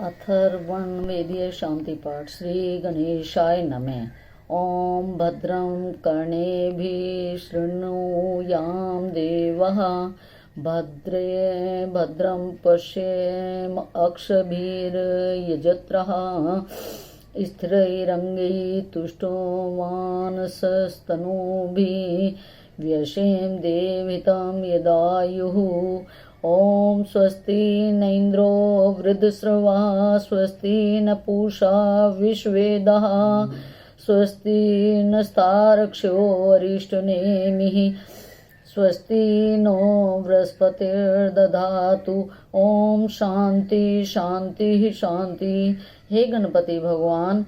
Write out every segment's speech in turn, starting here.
अथर्वणवेदीय शांति पाठ। श्री गणेशाय नमः। ओम भद्रं कर्णेभिः शृणुयाम देवः, भद्रे भद्रं पश्येम अक्षभिर्यजत्रः, स्थिरैरङ्गैः तुष्टो मानसस्तनूभिः व्यशेम देवहितं यदायुः। ओम स्वस्ति न इंद्रो वृद्धश्रवा, स्वस्ति न पूषा विश्ववेदाः, स्वस्ति नस्तार्क्ष्यो अरिष्टनेमिः, स्वस्ति नो बृहस्पतिर्दधातु। ओम शांति शांति शांति। हे गणपति भगवान,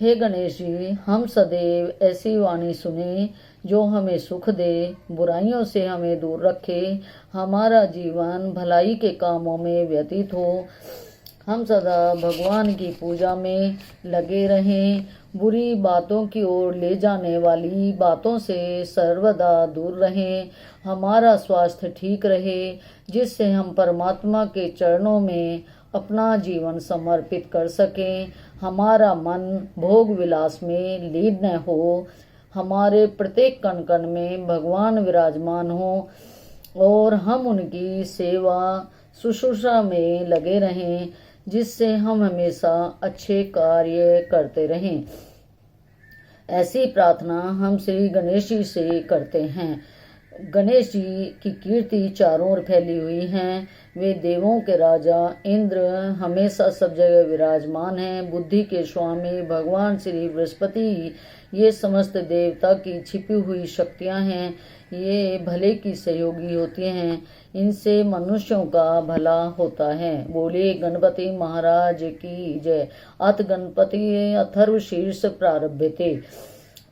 हे गणेश जी, हम सदैव ऐसी वाणी सुने जो हमें सुख दे, बुराइयों से हमें दूर रखे, हमारा जीवन भलाई के कामों में व्यतीत हो, हम सदा भगवान की पूजा में लगे रहें, बुरी बातों की ओर ले जाने वाली बातों से सर्वदा दूर रहें, हमारा स्वास्थ्य ठीक रहे, जिससे हम परमात्मा के चरणों में अपना जीवन समर्पित कर सकें, हमारा मन भोग विलास में लीन न हो, हमारे प्रत्येक कण कण में भगवान विराजमान हो और हम उनकी सेवा शुश्रूषा में लगे रहें, जिससे हम हमेशा अच्छे कार्य करते रहें। ऐसी प्रार्थना हम श्री गणेश जी से करते हैं। गणेश जी की कीर्ति चारों ओर फैली हुई है। वे देवों के राजा इंद्र हमेशा सब जगह विराजमान हैं। बुद्धि के स्वामी भगवान श्री बृहस्पति ये समस्त देवता की छिपी हुई शक्तियां हैं। ये भले की सहयोगी होती हैं, इनसे मनुष्यों का भला होता है। बोले गणपति महाराज की जय। अथ गणपति अथर्व शीर्ष प्रारभ्यते।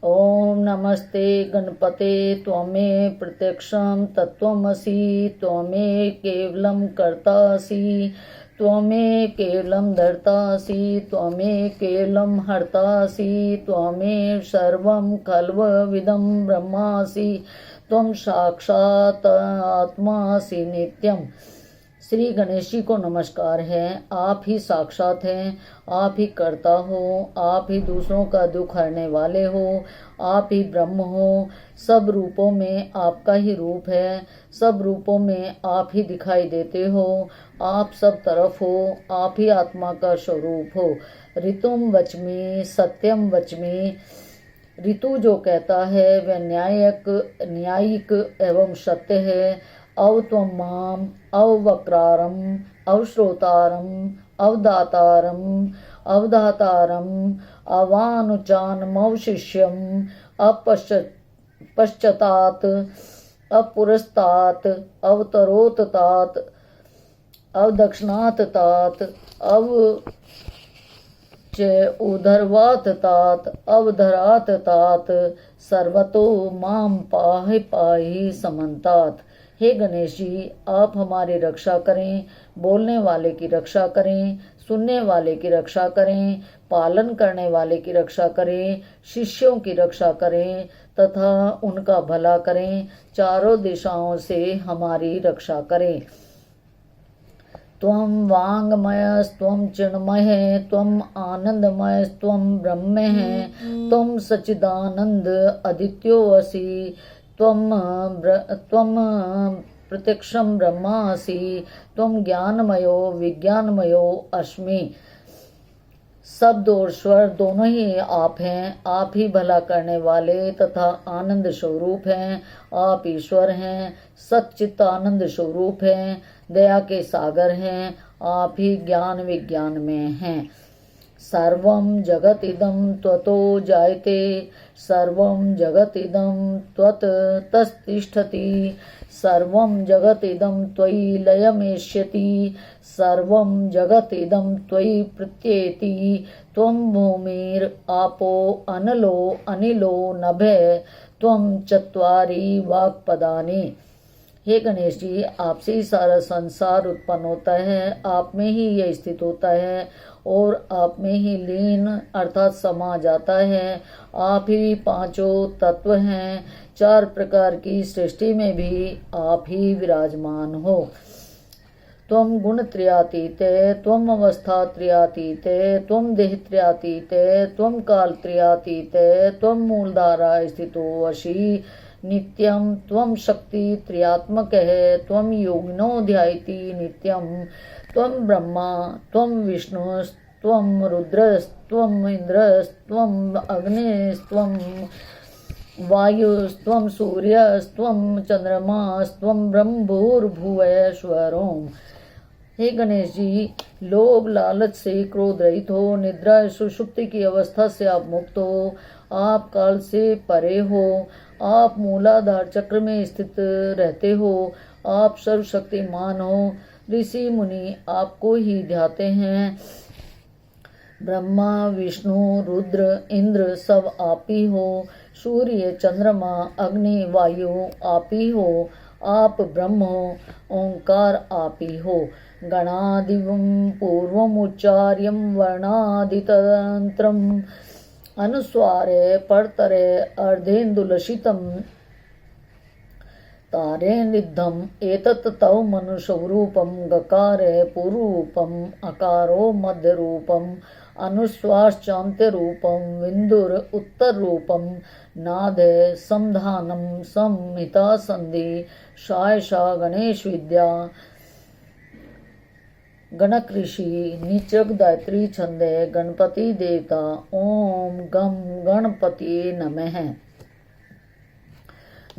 ओम नमस्ते गणपते त्वमे प्रत्यक्षं तत्त्वमसि, त्वमे केवलं कर्तासि, त्वमे केवलं धर्तासि, त्वमे केवलं हर्तासि, त्वमे सर्वं खल्वविदं ब्रह्मासि, त्वं साक्षात् आत्मासि नित्यम्। श्री गणेश जी को नमस्कार है। आप ही साक्षात हैं, आप ही कर्ता हो, आप ही दूसरों का दुख हरने वाले हो, आप ही ब्रह्म हो। सब रूपों में आपका ही रूप है, सब रूपों में आप ही दिखाई देते हो, आप सब तरफ हो, आप ही आत्मा का स्वरूप हो। ऋतुम वचमी सत्यम वचमी। ऋतु जो कहता है वह न्यायिक एवं सत्य है। अव त्वं माम अवक्रारम अवश्रोतारम अवदातारम अवधातारम अवानुचानमवशिष्यम अपश्चात अपुरस्तात अवतरोतात अवदक्षिणातात उदर्वातात अवधरातात सर्वतो माम पाहि पाहि समन्तात। हे गणेश जी, आप हमारी रक्षा करें, बोलने वाले की रक्षा करें, सुनने वाले की रक्षा करें, पालन करने वाले की रक्षा करें, शिष्यों की रक्षा करें तथा उनका भला करें, चारों दिशाओं से हमारी रक्षा करें। त्वं वाङ्मयस्त्वं चिन्मयः, त्वं आनन्दमयस्त्वं ब्रह्मः, त्वं सच्चिदानन्द अदित्योऽसि, त्वं प्रत्यक्षं ब्रह्मासि, त्वं ज्ञानमयो विज्ञानमयो अस्मि। शब्द और स्वर दोनों ही आप हैं। आप ही भला करने वाले तथा आनंद स्वरूप हैं। आप ईश्वर हैं, सच्चित आनंद स्वरूप हैं, दया के सागर हैं। आप ही ज्ञान विज्ञान में हैं। सर्वं जगत इदं त्वतो जायते, सर्वं जगत इदं त्वत् तस्तिष्ठति, सर्वं जगत इदं त्वयि लयमेष्यति, सर्वं जगत इदं त्वयि प्रत्येति। त्वं भूमिर् आपो अनलो अनिलो नभः, त्वं चत्वारि वाक्पदानि। हे गणेश जी, आपसे ही सारा संसार उत्पन्न होता है, आप में ही यह स्थित होता है और आप में ही लीन अर्थात समा जाता है। आप ही पांचों तत्व हैं। चार प्रकार की सृष्टि में भी आप ही विराजमान हो। त्वं गुणत्रयातीते त्वं अवस्थात्रयातीते त्वं देहत्रयातीते त्वं कालत्रयातीते त्वं मूलधारा स्थितो वशी नित्यं त्वं शक्ति त्रयात्मकः त्वं योगिनो ध्यायति नित्यं त्वं ब्रह्मा त्वं विष्णुस्त्वं रुद्रस्त्वं इन्द्रस्त्वं अग्निस्त्वं वायुस्त्वं सूर्यस्त्वं चंद्रमास्त्वं ब्रह्मभूर्भुवस्वरोम। हे गणेश जी, लोभ लालच से क्रोध रहित हो, निद्रा सुषुप्ति की अवस्था से आप मुक्त हो, आप काल से परे हो, आप मूलाधार चक्र में स्थित रहते हो, आप सर्वशक्तिमान हो। ऋषि मुनि आपको ही ध्याते हैं। ब्रह्मा विष्णु रुद्र इंद्र सब आप ही हो। सूर्य चंद्रमा अग्नि वायु आप ही हो। आप ब्रह्म हो, ओंकार आप ही हो। गणादिवं पूर्वमुच्चार्यं वर्णादितंत्रम् अनुस्वारे परतरे अर्धेन्दुलसितं तारे निद्धम एतत् तव मनुष्यरूपं गकारे पूर्वरूपम् अकारो मध्यरूपम् अनुस्वाश्चान्त्यरूपं विन्दुर उत्तररूपं नादे समधानं संहिता संधि शायशा गणेश विद्या गणक ऋषि निचक गायत्री छंदे गणपति देवता ओम गम गणपति नमः।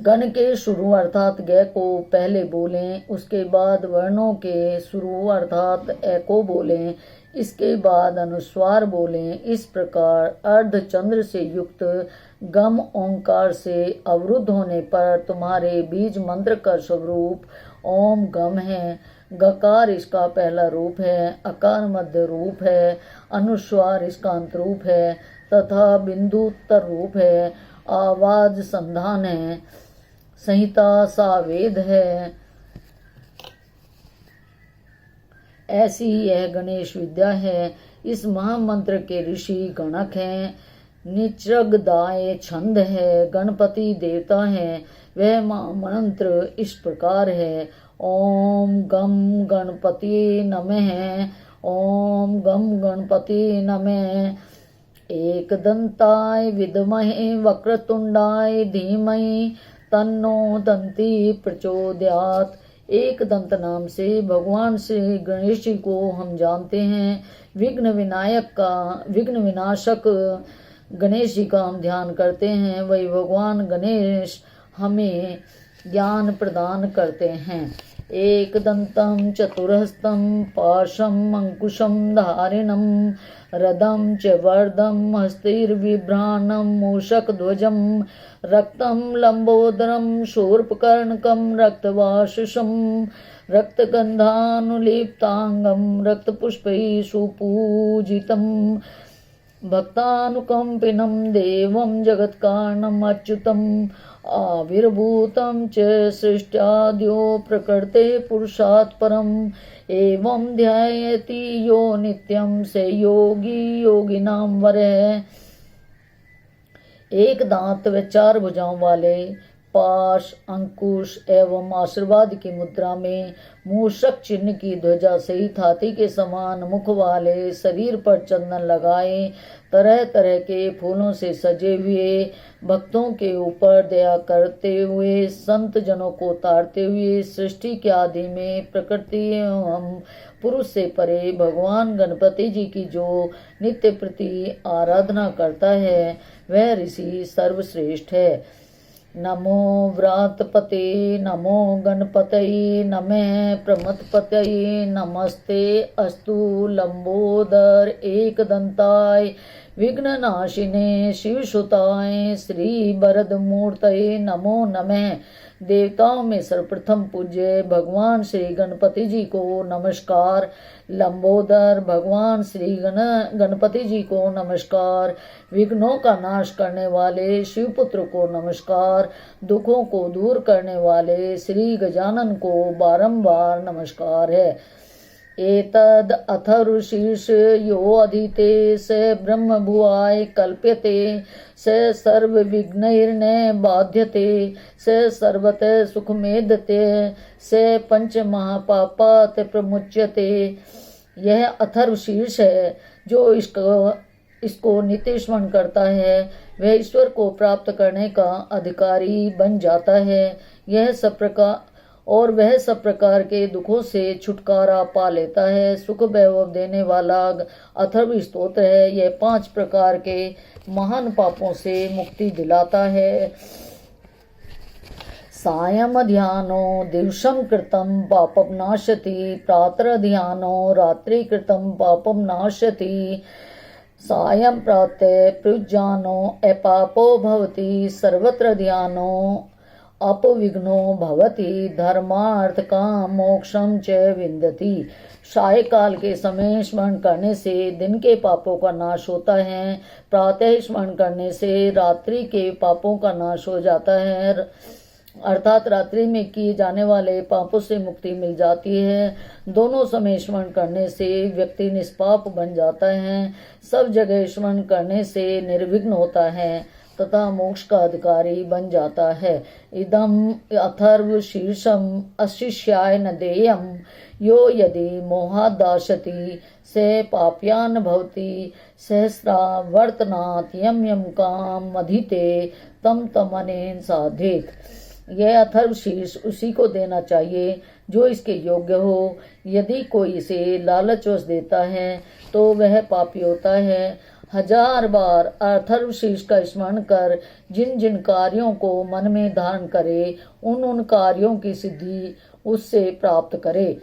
गण के शुरू अर्थात ग को पहले बोलें, उसके बाद वर्णों के शुरू अर्थात ए को बोलें, इसके बाद अनुस्वार बोलें। इस प्रकार अर्धचंद्र से युक्त गम ओंकार से अवरुद्ध होने पर तुम्हारे बीज मंत्र का स्वरूप ओम गम है। गकार इसका पहला रूप है, अकार मध्य रूप है, अनुस्वार इसका अंत रूप है तथा बिंदु उत्तर रूप है। आवाज संधान है, संहिता सावेद है। ऐसी यह गणेश विद्या है। इस महामंत्र के ऋषि गणक हैं। निचृगदाय छंद है, गणपति देवता है। वह मंत्र इस प्रकार है। ओम गम गणपति नमः। ओम गम गणपति नमः। एक दंताय विद्महे वक्रतुंडाय धीमहि तन्नो दंती प्रचोदयात्। एक दंत नाम से भगवान श्री गणेश जी को हम जानते हैं। विघ्न विनाशक गणेश जी का हम ध्यान करते हैं। वही भगवान गणेश हमें ज्ञान प्रदान करते हैं। एक दंतम चतुरहस्तं पाशम अंकुशम धारिणम रदम च वर्दम हस्तिर्विभ्राणम मूषक ध्वजम रक्तम लंबोदरम शूर्पकर्णकम रक्तवाशुषम रक्तगंधानुलिप्तांगम रक्तपुष्पैः सुपूजितम भक्तानुकंपिनं देवं जगत्कारणम् अच्युतम् आविर्भूतं च सृष्ट्याद्यो प्रकृते पुरुषात् परम् एवं ध्यायति यो नित्यं स योगी योगिनां वरः। एक दांत व चार भुजाओं वाले पाश अंकुश एवं आशीर्वाद की मुद्रा में मूषक चिन्ह की ध्वजा सहित हाथी के समान मुख वाले शरीर पर चंदन लगाए तरह तरह के फूलों से सजे हुए भक्तों के ऊपर दया करते हुए संत जनों को तारते हुए सृष्टि के आदि में प्रकृति एवं पुरुष से परे भगवान गणपति जी की जो नित्य प्रति आराधना करता है वह ऋषि सर्वश्रेष्ठ है। नमो व्रातपते नमो गणपतये नमः प्रमथपतये नमस्ते अस्तु लंबोदर एकदंताय विघ्ननाशिने शिवसुताय श्री वरदमूर्तये नमो नमः। देवताओं में सर्वप्रथम पूज्य भगवान श्री गणपति जी को नमस्कार। लंबोदर भगवान श्री गणपति जी को नमस्कार। विघ्नों का नाश करने वाले शिवपुत्र को नमस्कार। दुखों को दूर करने वाले श्री गजानन को बारंबार नमस्कार है। एतद् अथर्वशीर्ष यो अधीते स ब्रह्म भुवाय कल्प्यते स सर्वविघ्नैर्न बाध्यते स सर्वतः सुखमेधते स पंचमहापापात् प्रमुच्यते। यह अथर्वशीर्ष है। जो इसको नित्य स्मरण करता है वह ईश्वर को प्राप्त करने का अधिकारी बन जाता है। वह सब प्रकार के दुखों से छुटकारा पा लेता है। सुख वैभव देने वाला अथर्व स्तोत्र है। यह 5 प्रकार के महान पापों से मुक्ति दिलाता है। सायं ध्यानो दिवसं कृतं पापं नाशति, प्रातः ध्यानो रात्रि कृतं पापं नाशति, सायं प्रातः प्रयुज्यानो अपापो भवति, सर्वत्र ध्यानो अपविघ्नो भवति, धर्मार्थ काम मोक्षम च विन्दति। सायकाल के समय स्मरण करने से दिन के पापों का नाश होता है। प्रातः स्मरण करने से रात्रि के पापों का नाश हो जाता है, अर्थात रात्रि में किए जाने वाले पापों से मुक्ति मिल जाती है। दोनों समय स्मरण करने से व्यक्ति निष्पाप बन जाता है। सब जगह स्मरण करने से निर्विघ्न होता है तथा मोक्ष का अधिकारी बन जाता है। इदम अथर्व शीर्षम अशिष्याय न देयम, यो यदि मोहादाशति से पाप्यान भवति, सहस्रा वर्तनात् यम यम काम मधीते तम तमनेन साधेत। यह अथर्व शीर्ष उसी को देना चाहिए जो इसके योग्य हो। यदि कोई इसे लालचवश देता है तो वह पापी होता है। 1000 बार अथर्व शीर्ष का स्मरण कर जिन जिन कार्यों को मन में धारण करे उन कार्यों की सिद्धि उससे प्राप्त करे।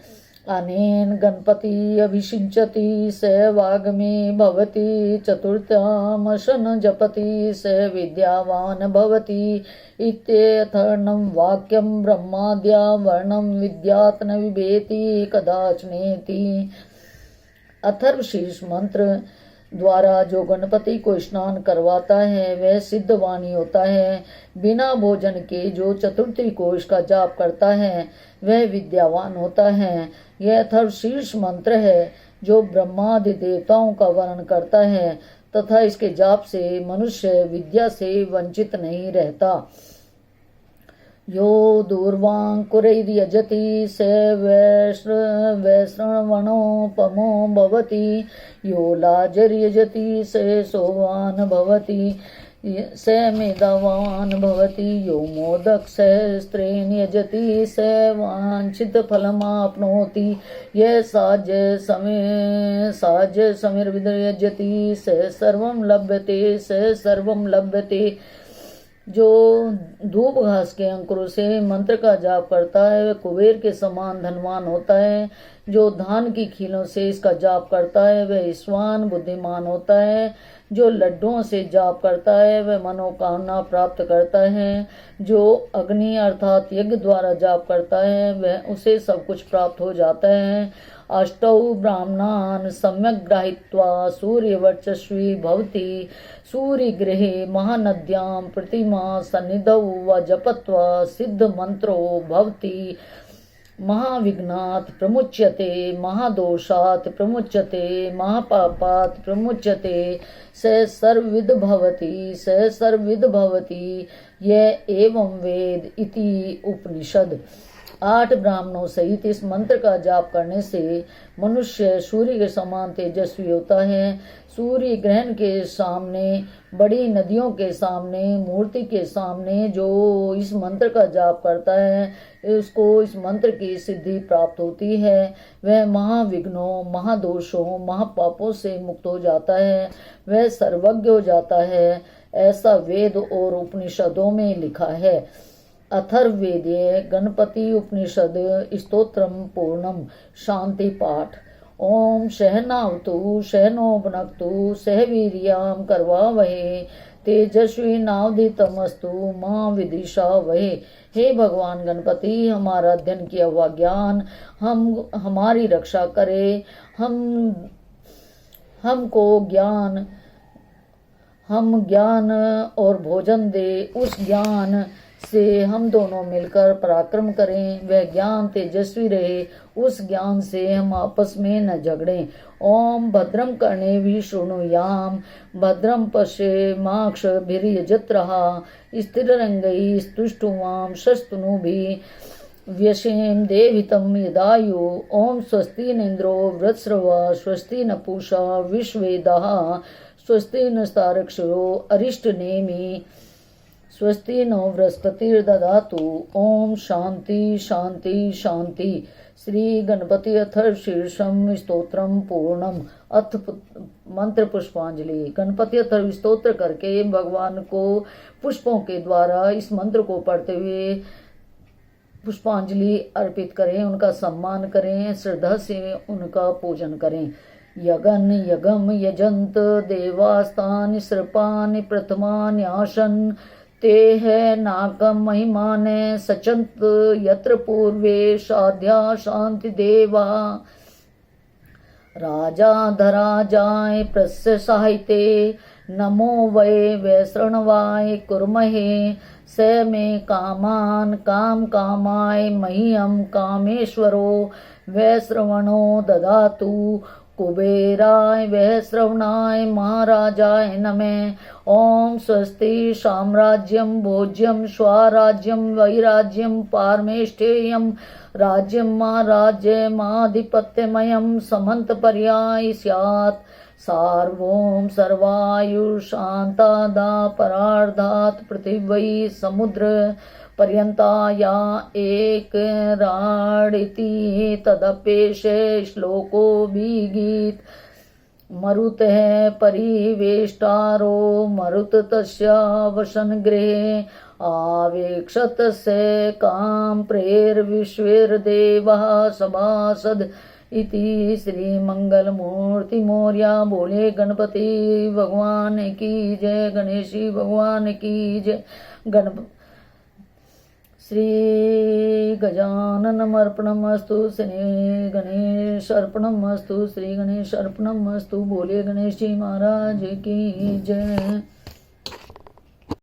अनेन गणपति अभिषिञ्चति स वाग्मी भवति, चतुर्थामशन जपति स विद्यावान भवति इत्येतर्णं वाक्यं ब्रह्माद्या वर्णं विद्यात् न विभेति कदाचनेति। अथर्वशीर्ष मंत्र द्वारा जो गणपति को स्नान करवाता है वह सिद्ध वाणी होता है। बिना भोजन के जो चतुर्थी कोश का जाप करता है वह विद्यावान होता है। यह अथर्वशीर्ष मंत्र है जो ब्रह्मादि देवताओं का वर्णन करता है तथा इसके जाप से मनुष्य विद्या से वंचित नहीं रहता। यो दूर्वांकुरैर्यजति स वैश्रवणोपमो भवति, यो लाजर्यजति स सोवान भवति, स मेधावान भवति, यो मोदक सहस्त्रेण यजति स वांछित फलमाप्नोति, यह साज समिर्विद्यजति स सर्वं लभ्यते स सर्वं लभ्यते। जो धूप घास के अंकुरों से मंत्र का जाप करता है वह कुबेर के समान धनवान होता है। जो धान की खीलों से इसका जाप करता है वह ईश्वान बुद्धिमान होता है। जो लड्डुओं से जाप करता है वह मनोकामना प्राप्त करता है। जो अग्नि अर्थात यज्ञ द्वारा जाप करता है वह उसे सब कुछ प्राप्त हो जाता है। अष्टौ ब्राह्मणान् सम्यक् गृहीत्वा सूर्यवर्चस्वी भवति, सूर्यगृहे महानद्यां प्रतिमा सन्निधौ व जपत्वा सिद्ध मंत्रो भवति। महाविघ्नात् प्रमुच्यते, महादोषात् प्रमुच्यते, महापापात् प्रमुच्यते, स सर्वविद भवति, स सर्वविद भवति। यह एवं वेद इति उपनिषद। 8 ब्राह्मणों सहित इस मंत्र का जाप करने से मनुष्य सूर्य के समान तेजस्वी होता है। सूर्य ग्रहण के सामने, बड़ी नदियों के सामने, मूर्ति के सामने जो इस मंत्र का जाप करता है उसको इस मंत्र की सिद्धि प्राप्त होती है। वह महाविघ्नों, महादोषों, महापापों से मुक्त हो जाता है, वह सर्वज्ञ हो जाता है। ऐसा वेद और उपनिषदों में लिखा है। अथर्ववेदीय गणपति उपनिषद स्तोत्रम पूर्णम। शांति पाठ। ओम सहनावतु सहनो भुनक्तु सह वीर्यं करवावहे तेजस्विनावधीतमस्तु मां विद्विषावहे। हे भगवान गणपति, हमारा अध्ययन किया हुआ ज्ञान हमारी रक्षा करे। हम ज्ञान और भोजन दे। उस ज्ञान से हम दोनों मिलकर पराक्रम करें। वह ज्ञान तेजस्वी रहे, उस ज्ञान से हम आपस में न झगड़ें। ओम भद्रम कर्णे शृणुयाम भद्रम पश्येमाक्षभिर्यजत्रहा स्थिररंगैः स्तुष्टुवां शस्तनुभिः व्यशेम देवितम यदायु। ओम स्वस्ति न इंद्रो वृत्स्रवा स्वस्ति न पूषा विश्वेदाः स्वस्ति नस्तार्क्ष्यो अरिष्टनेमि स्वस्ति नो बृहस्पतिर्दधातु। ओम शांति शांति शांति। श्री गणपति अथ शीर्षम स्तोत्रम पूर्णम। अथ मंत्र पुष्पांजलि। गणपति अथर्व स्तोत्र करके भगवान को पुष्पों के द्वारा इस मंत्र को पढ़ते हुए पुष्पांजलि अर्पित करें, उनका सम्मान करें, श्रद्धा से उनका पूजन करें। यगन यगम यजंत देवास्तानि सृपानि प्रथमानि आसन ते है नाकम महिमाने सचंत यत्र पूर्वे साध्या शांति देवा। राजा धराजाय प्रस्य साहिते नमो वै वैश्रणवाय कुर्महे स मे कामान काम कामाय मह्यम कामेश्वरो वैश्रवणो ददातु। कुबेराय वैश्रवणाय महाराजाय नमः। ओम स्वस्ति साम्राज्यम भोज्यम स्वराज्यम वैराज्यम पारमेष्ठेयम राज्यम महाराज्यमाधिपत्यमयं समंत पर्याय स्यात्। सार्वभौम सर्वायुषान्तादा परार्धात् पृथिवी समुद्र पर्यंता या एक राडिति तदपेशे श्लोको विगीत। मरुतः परिवेष्टारो मरुत तस्या वसन गृहे आवेक्षत से काम प्रेर्विश्वेर्देवः सभासद इति। श्री मंगल मूर्ति मोर्या। बोले गणपति भगवान की जय, गणेशी भगवान की जय। श्री गजाननमर्पणमस्तु, श्री गणेश अर्पणमस्तु, श्री गणेश अर्पणमस्तु। बोले गणेश जी महाराज की जय।